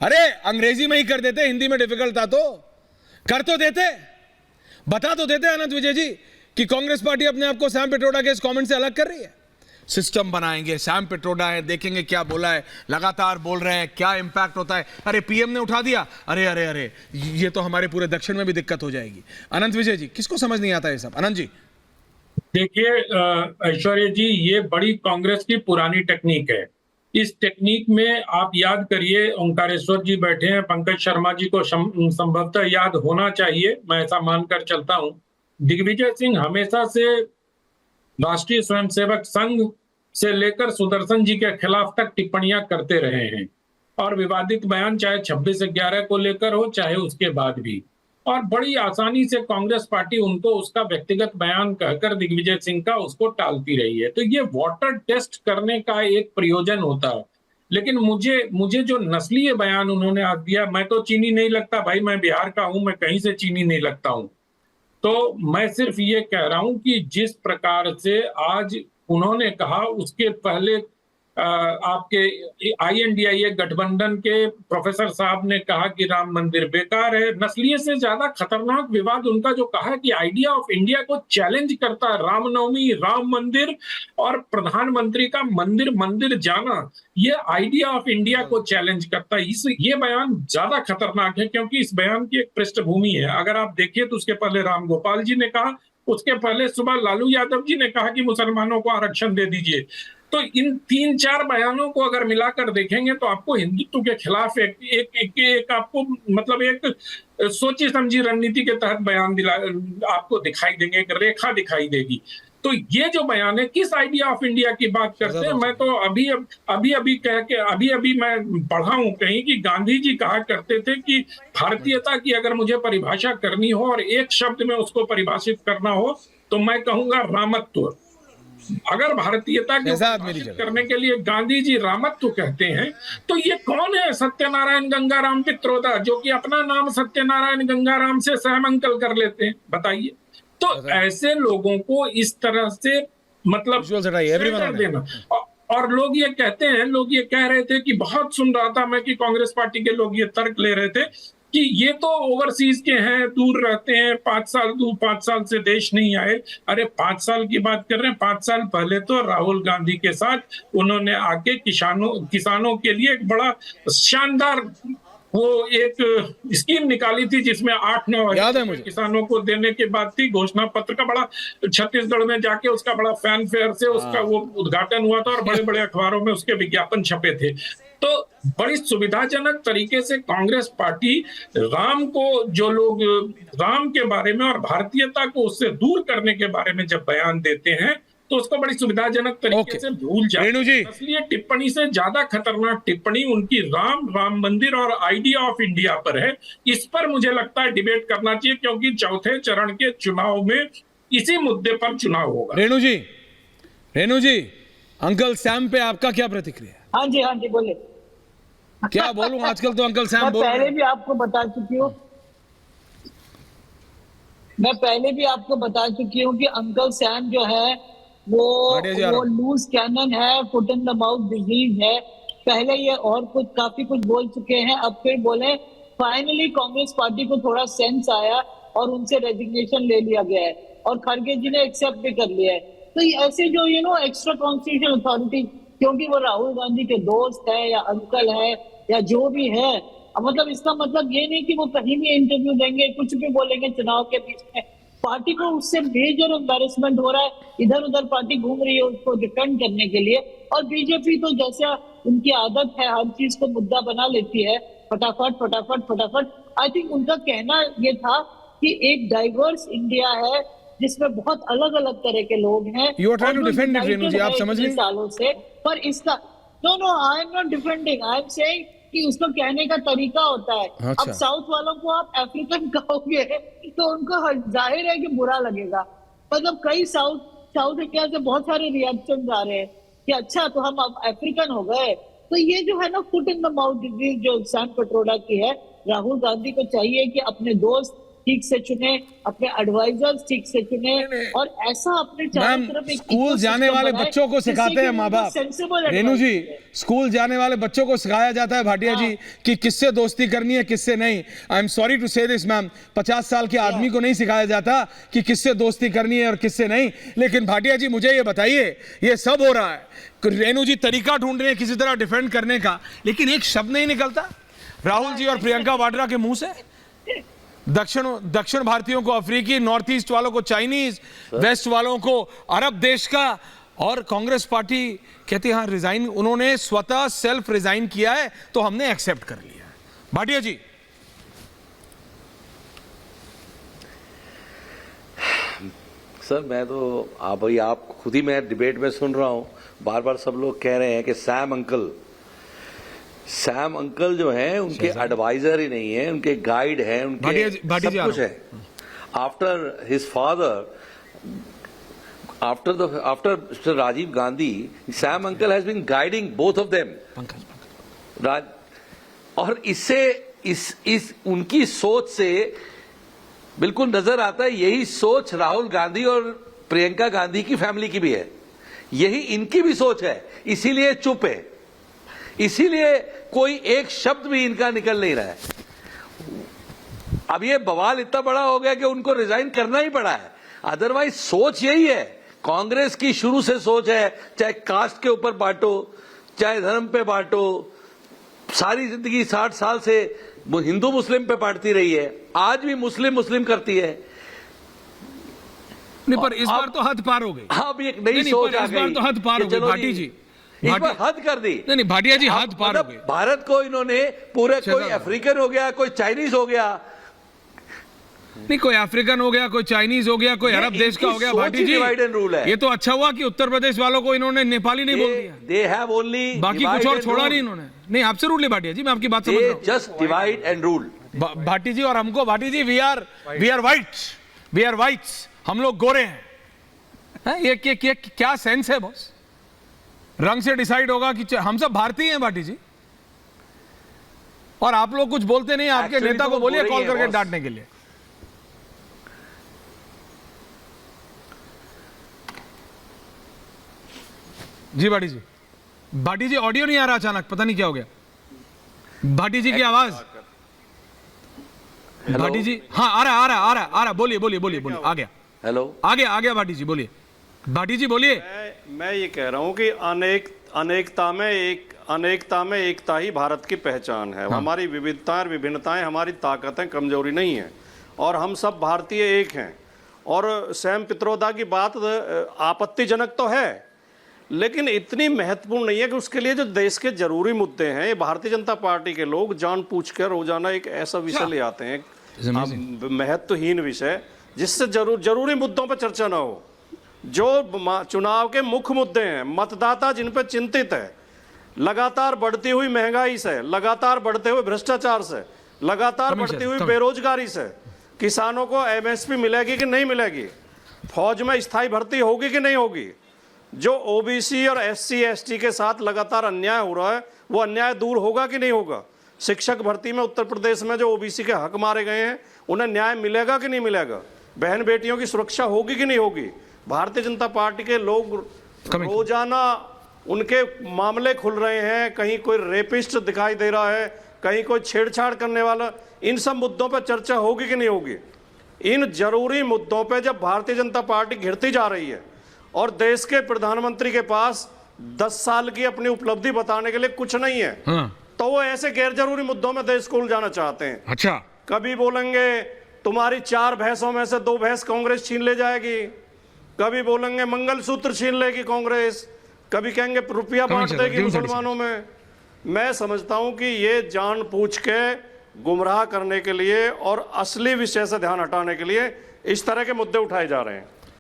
अरे अंग्रेजी में ही कर देते, हिंदी में डिफिकल्ट था तो कर तो देते, बता तो देते अनंत विजय जी कि कांग्रेस पार्टी अपने आप को सैम पिट्रोडा के इस कमेंट से अलग कर रही है। सिस्टम बनाएंगे, सैम पिट्रोडा है, देखेंगे क्या बोला है, लगातार बोल रहे हैं, क्या इंपैक्ट होता है। अरे पीएम ने उठा दिया, अरे अरे अरे ये तो हमारे पूरे दक्षिण में भी दिक्कत हो जाएगी। अनंत विजय जी, किसको समझ नहीं आता ये सब? अनंत जी देखिए ऐश्वर्या जी, ये बड़ी कांग्रेस की पुरानी टेक्निक है। इस टेक्निक में आप याद करिए, ओंकारेश्वर जी बैठे हैं, पंकज शर्मा जी को संभवतः याद होना चाहिए, मैं ऐसा मानकर चलता हूं। दिग्विजय सिंह हमेशा से राष्ट्रीय स्वयंसेवक संघ से लेकर सुदर्शन जी के खिलाफ तक टिप्पणियां करते रहे हैं, और विवादित बयान चाहे 26/11 को लेकर हो, चाहे उसके बाद भी। और बड़ी आसानी से कांग्रेस पार्टी उनको उसका व्यक्तिगत बयान कहकर दिग्विजय सिंह का उसको टालती रही है। तो ये वाटर टेस्ट करने का एक प्रयोजन होता है। लेकिन मुझे जो नस्लीय बयान उन्होंने आज दिया, मैं तो चीनी नहीं लगता भाई, मैं बिहार का हूं, मैं कहीं से चीनी नहीं लगता हूं। तो मैं सिर्फ ये कह रहा हूं कि जिस प्रकार से आज उन्होंने कहा, उसके पहले आपके INDIA गठबंधन के प्रोफेसर साहब ने कहा कि राम मंदिर बेकार है। नस्लीय से ज्यादा खतरनाक विवाद उनका जो कहा है कि आइडिया ऑफ इंडिया को चैलेंज करता है, रामनवमी, राम मंदिर और प्रधानमंत्री का मंदिर मंदिर जाना, ये आइडिया ऑफ इंडिया को चैलेंज करता है। ये बयान ज्यादा खतरनाक है क्योंकि इस बयान की एक पृष्ठभूमि है। अगर आप देखिए तो उसके पहले राम गोपाल जी ने कहा, उसके पहले सुबह लालू यादव जी ने कहा कि मुसलमानों को आरक्षण दे दीजिए। तो इन 3-4 बयानों को अगर मिलाकर देखेंगे तो आपको हिंदुत्व के खिलाफ एक आपको मतलब एक सोची समझी रणनीति के तहत बयान आपको दिखाई देंगे, एक रेखा दिखाई देगी। तो ये जो बयान है, किस आइडिया ऑफ इंडिया की बात करते हैं? मैं तो अभी मैं पढ़ा हूं कहीं कि गांधी जी कहा करते थे कि भारतीयता की अगर मुझे परिभाषा करनी हो और एक शब्द में उसको परिभाषित करना हो तो मैं कहूंगा रामत्व। अगर भारतीयता की परिभाषित करने के लिए गांधी जी रामत्व कहते हैं, तो ये कौन है सत्यनारायण गंगाराम पित्रोदा, जो कि अपना नाम सत्यनारायण गंगाराम से सैम अंकल कर लेते हैं? बताइए। तो ऐसे लोगों को इस तरह से मतलब देना। और लोग ये कहते हैं, लोग ये कह रहे थे कि बहुत सुन रहा था मैं कि कांग्रेस पार्टी के लोग ये तर्क ले रहे थे कि ये तो ओवरसीज के हैं, दूर रहते हैं, 5 साल से देश नहीं आए। अरे 5 साल की बात कर रहे हैं, 5 साल पहले तो राहुल गांधी के साथ उन्होंने आके किसानों के लिए एक बड़ा शानदार वो एक स्कीम निकाली थी जिसमें 8-9 किसानों को देने के बाद थी। घोषणा पत्र का बड़ा छत्तीसगढ़ में जाके उसका बड़ा फैन फेयर से उसका वो उद्घाटन हुआ था और बड़े बड़े अखबारों में उसके विज्ञापन छपे थे। तो बड़ी सुविधाजनक तरीके से कांग्रेस पार्टी राम को, जो लोग राम के बारे में और भारतीयता को उससे दूर करने के बारे में जब बयान देते हैं तो उसको बड़ी सुविधाजनक तरीके से भूल जाते हैं। इसलिए टिप्पणी से ज्यादा खतरनाक टिप्पणी उनकी राम मंदिर और आइडिया ऑफ इंडिया पर है। इस पर मुझे लगता है डिबेट करना चाहिए, क्योंकि चौथे चरण के चुनाव में इसी मुद्दे पर चुनाव होगा। रेणु जी, अंकल सैम पे आपका क्या प्रतिक्रिया? हाँ जी बोले। क्या बोलूं, आजकल तो अंकल सैम बोल रहे हैं। पहले भी आपको बता चुकी हूँ, मैं पहले भी आपको बता चुकी हूँ कि अंकल सैम जो है वो लूज कैनन है, foot in the mouth disease है। पहले ये और कुछ काफी कुछ बोल चुके हैं, अब फिर बोले। फाइनली कांग्रेस पार्टी को थोड़ा सेंस आया और उनसे रेजिग्नेशन ले लिया गया है और खड़गे जी ने एक्सेप्ट भी कर लिया है। तो ऐसे जो एक्स्ट्रा कॉन्स्टिट्यूशनल अथॉरिटी, क्योंकि वो राहुल गांधी के दोस्त है या अंकल है या जो भी है, मतलब इसका मतलब ये नहीं कि वो कहीं भी इंटरव्यू देंगे, कुछ भी बोलेंगे चुनाव के बीच में। पार्टी को उससे मेजर एम्बैरेसमेंट हो रहा है, इधर उधर पार्टी घूम रही है उसको डिफेंड करने के लिए। और बीजेपी तो जैसा उनकी आदत है, हर चीज को मुद्दा बना लेती है, फटाफट। आई थिंक उनका कहना ये था कि एक डाइवर्स इंडिया है जिसमें बहुत अलग अलग तरह के लोग हैं। You are trying to defend it, Renu जी, आप समझ रही हैं? सालों से, पर इसका no I am not defending, I am saying कि उसको कहने का तरीका होता है। अच्छा। अब साउथ वालों को आप अफ्रीकन कहोगे तो उनको जाहिर है कि बुरा लगेगा। मतलब कई साउथ इंडिया से बहुत सारे रिएक्शन आ रहे हैं कि अच्छा तो हम अब अफ्रीकन हो गए। तो ये जो है ना foot in the mouth disease जो सैम पिट्रोडा की है, राहुल गांधी को चाहिए कि अपने दोस्त ठीक से चुने, अपने एडवाइजर्स ठीक से चुने, और ऐसा अपने चारों तरफ एक स्कूल जाने वाले बच्चों को सिखाते हैं माँ बाप। रेणु जी, स्कूल जाने वाले बच्चों को सिखाया जाता है भाटिया जी कि किससे दोस्ती करनी है, किससे नहीं। आई एम सॉरी टू से दिस मैम, 50 साल के आदमी को नहीं सिखाया जाता कि किससे दोस्ती करनी है और किससे नहीं। लेकिन भाटिया जी मुझे ये बताइए, ये सब हो रहा है, रेणु जी तरीका ढूंढ रहे हैं किसी तरह डिफेंड करने का, लेकिन एक शब्द नहीं निकलता राहुल जी और प्रियंका वाड्रा के मुंह से। दक्षिण भारतीयों को अफ्रीकी, नॉर्थ ईस्ट वालों को चाइनीज, वेस्ट वालों को अरब देश का, और कांग्रेस पार्टी कहती है हाँ रिजाइन, उन्होंने स्वतः सेल्फ रिजाइन किया है तो हमने एक्सेप्ट कर लिया है। भाटिया जी, सर मैं तो आप खुद ही, मैं डिबेट में सुन रहा हूं, बार बार सब लोग कह रहे हैं कि सैम अंकल जो हैं उनके एडवाइजर ही नहीं है, उनके गाइड हैं, उनके सब कुछ है। After his father, after mister Rajiv Gandhi, Sam uncle has been guiding both of them. और इससे उनकी सोच से बिल्कुल नजर आता है, यही सोच राहुल गांधी और प्रियंका गांधी की फैमिली की भी है, यही इनकी भी सोच है, इसीलिए चुप है, इसीलिए कोई एक शब्द भी इनका निकल नहीं रहा है। अब ये बवाल इतना बड़ा हो गया कि उनको रिजाइन करना ही पड़ा है, अदरवाइज सोच यही है। कांग्रेस की शुरू से सोच है, चाहे कास्ट के ऊपर बांटो, चाहे धर्म पे बांटो, सारी जिंदगी 60 साल से हिंदू मुस्लिम पे बांटती रही है, आज भी मुस्लिम करती है। नहीं, पर इस बार तो हद पार हो गई। अब एक नई सोच आ गई, इस बार तो हद पार हो गई भाटी जी, इस बार हद कर दी। नहीं भाटिया जी, हद पार हो गई। भारत को इन्होंने पूरे, कोई अफ्रीकन हो गया, कोई चाइनीज हो गया, नहीं कोई अफ्रीकन हो गया, कोई चाइनीज हो गया, कोई अरब देश का हो गया। भाटी जी, डिवाइड एंड रूल है। ये तो अच्छा हुआ कि उत्तर प्रदेश वालों को इन्होंने नेपाली नहीं बोल दिया, दे हैव ओनली, बाकी कुछ और छोड़ा नहीं इन्होंने। नहीं आपसे रूल भाटिया जी, मैं आपकी बात समझ रहा हूं। Just divide and rule Bhati ji, और हमको Bhati ji, we are whites, हम लोग गोरे हैं। ये क्या सेंस है बॉस? रंग से डिसाइड होगा कि हम सब भारतीय हैं भाटी जी, और आप लोग कुछ बोलते नहीं। आपके नेता को बोलिए कॉल करके डांटने के लिए। जी भाटी जी ऑडियो नहीं आ रहा, अचानक पता नहीं क्या हो गया। भाटी जी की आवाज, भाटी जी, हाँ आ रहा, बोलिए आ गया। हेलो, आ गया भाटी जी, बोलिए भाटी जी, बोलिए। मैं ये कह रहा हूँ कि अनेकता में एकता ही भारत की पहचान है। हमारी विविधताएं, विभिन्नताएं हमारी ताकतें, कमजोरी नहीं है, और हम सब भारतीय एक हैं। और सैम पित्रोदा की बात आपत्तिजनक तो है, लेकिन इतनी महत्वपूर्ण नहीं है कि उसके लिए जो देश के जरूरी मुद्दे हैं, ये भारतीय जनता पार्टी के लोग जानबूझकर रोजाना एक ऐसा विषय ले आते हैं, महत्वहीन विषय, जिससे जरूरी मुद्दों पर चर्चा ना हो। जो चुनाव के मुख्य मुद्दे हैं, मतदाता जिन पर चिंतित है, लगातार बढ़ती हुई महंगाई से, लगातार बढ़ते हुए भ्रष्टाचार से, लगातार बढ़ती हुई बेरोजगारी से, किसानों को एमएसपी मिलेगी कि नहीं मिलेगी, फौज में स्थायी भर्ती होगी कि नहीं होगी, जो ओबीसी और एससी एसटी के साथ लगातार अन्याय हो रहा है, वो अन्याय दूर होगा कि नहीं होगा, शिक्षक भर्ती में उत्तर प्रदेश में जो ओबीसी के हक मारे गए हैं उन्हें न्याय मिलेगा कि नहीं मिलेगा, बहन बेटियों की सुरक्षा होगी कि नहीं होगी। भारतीय जनता पार्टी के लोग रोजाना उनके मामले खुल रहे हैं, कहीं कोई रेपिस्ट दिखाई दे रहा है, कहीं कोई छेड़छाड़ करने वाला, इन सब मुद्दों पर चर्चा होगी कि नहीं होगी। इन जरूरी मुद्दों पर जब भारतीय जनता पार्टी घिरती जा रही है और देश के प्रधानमंत्री के पास 10 साल की अपनी उपलब्धि बताने के लिए कुछ नहीं है, तो वो ऐसे गैर जरूरी मुद्दों में देश को उलझाना चाहते हैं। अच्छा, कभी बोलेंगे तुम्हारी 4 भैंसों में से 2 भैंस कांग्रेस छीन ले जाएगी, कभी बोलेंगे मंगलसूत्र छीन लेगी कांग्रेस, कभी कहेंगे रुपया बांट देगी मुसलमानों में। मैं समझता हूं कि ये जानबूझ के गुमराह करने के लिए और असली विषय से ध्यान हटाने के लिए इस तरह के मुद्दे उठाए जा रहे हैं।